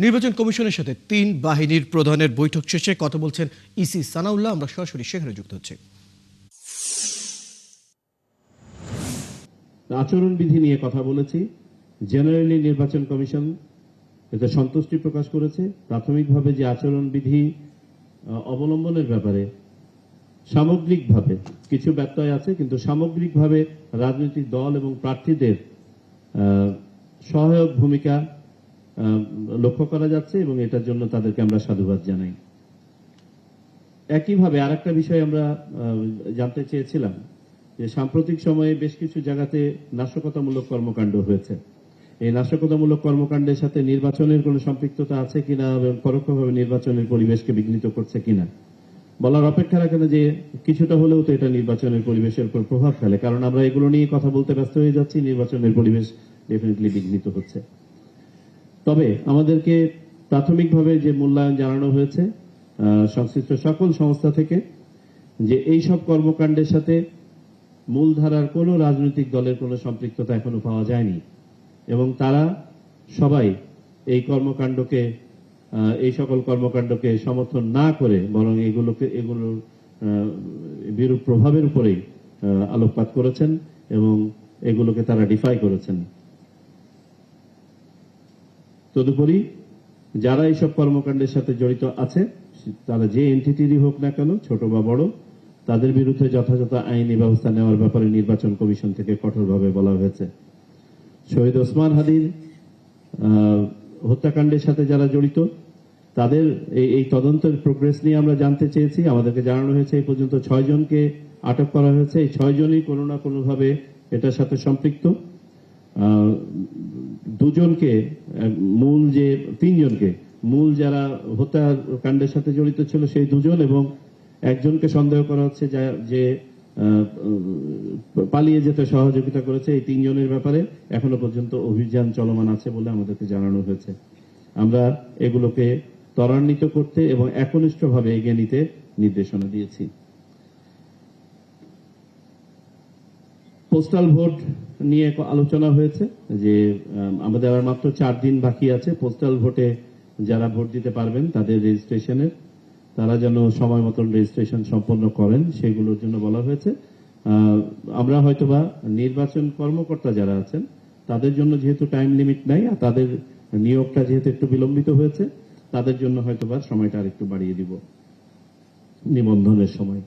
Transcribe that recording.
নির্বাচন কমিশনের সাথে তিন বাহিনীর প্রধানের বৈঠক শেষে কথা বলছেন ইসি সানাউল্লাহ। আমরা সরাসরি সেখানে যুক্ত হচ্ছি। আচরণবিধি নিয়ে কথা বলেছি। জেনারেলি নির্বাচন কমিশন এতে সন্তুষ্টি প্রকাশ করেছে। প্রাথমিকভাবে যে আচরণবিধি অবলম্বনের ব্যাপারে সামগ্রিকভাবে কিছু ব্যত্যয় আছে, কিন্তু সামগ্রিকভাবে রাজনৈতিক দল এবং প্রার্থীদের সহায়ক ভূমিকা লক্ষ্য করা যাচ্ছে এবং এটার জন্য তাদেরকে আমরা সাধুবাদ জানাই। একইভাবে আরেকটা বিষয় আমরা জানতে চেয়েছিলাম যে সাম্প্রতিক সময়ে বেশ কিছু জায়গাতে নাশকতামূলক কর্মকাণ্ড হয়েছে। এই নাশকতামূলক কর্মকাণ্ডের সাথে নির্বাচনের কোনো সম্পৃক্ততা আছে কিনা এবং পরোক্ষভাবে নির্বাচনের পরিবেশকে বিঘ্নিত করছে কিনা বলার অপেক্ষা রাখে না যে কিছুটা হলেও তো এটা নির্বাচনের পরিবেশের উপর প্রভাব ফেলে, কারণ আমরা এগুলো নিয়ে কথা বলতে ব্যস্ত হয়ে যাচ্ছি, নির্বাচনের পরিবেশ ডেফিনেটলি বিঘ্নিত হচ্ছে। তবে আমাদেরকে প্রাথমিকভাবে যে মূল্যায়ন জানানো হয়েছে সংশ্লিষ্ট সকল সংস্থা থেকে, যে এই সব কর্মকাণ্ডের সাথে মূলধারার কোনো রাজনৈতিক দলের কোনো সম্পৃক্ততা এখনো পাওয়া যায়নি এবং তারা সবাই এই সকল কর্মকাণ্ডকে সমর্থন না করে বরং এগুলোর বিরূপ প্রভাবের উপরেই আলোকপাত করেছেন এবং এগুলোকে তারা ডিফাই করেছেন। তদুপরি যারা এইসব কর্মকাণ্ডের সাথে জড়িত আছে, তারা যে এন্টিটিরই হোক না কেন, ছোট বা বড়, তাদের বিরুদ্ধে যথাযথ আইনি ব্যবস্থা নেওয়ার ব্যাপারে নির্বাচন কমিশন থেকে কঠোরভাবে বলা হয়েছে। শহীদ ওসমান হাদির হত্যাকাণ্ডের সাথে যারা জড়িত তাদের এই তদন্তের প্রোগ্রেস নিয়ে আমরা জানতে চেয়েছি। আমাদেরকে জানানো হয়েছে এই পর্যন্ত 6 জনকে আটক করা হয়েছে। এই 6 জনই কোনো না কোনোভাবে এটার সাথে সম্পৃক্ত। 2 জনকে তিন জনকে মূল যারা হত্যাকাণ্ডের সাথে জড়িত ছিল সেই 2 জন এবং একজনকে সন্দেহ করা হচ্ছে যে পালিয়ে যেতে সহযোগিতা করেছে। এই 3 জনের ব্যাপারে এখনো পর্যন্ত অভিযান চলমান আছে বলে আমাদেরকে জানানো হয়েছে। আমরা এগুলোকে ত্বরান্বিত করতে এবং একনিষ্ঠভাবে এগিয়ে নিতে নির্দেশনা দিয়েছি। পোস্টাল ভোট নিয়ে আলোচনা হয়েছে যে আমাদের আর মাত্র 4 দিন বাকি আছে। পোস্টাল ভোটে যারা ভোট দিতে পারবেন তাদের রেজিস্ট্রেশনের, তারা যেন সময় মতন রেজিস্ট্রেশন সম্পন্ন করেন সেগুলোর জন্য বলা হয়েছে। আমরা হয়তোবা নির্বাচন কর্মকর্তা যারা আছেন তাদের জন্য যেহেতু টাইম লিমিট নাই আর তাদের নিয়োগটা যেহেতু একটু বিলম্বিত হয়েছে, তাদের জন্য হয়তোবা সময়টা আরেকটু বাড়িয়ে দিব নিবন্ধনের সময়।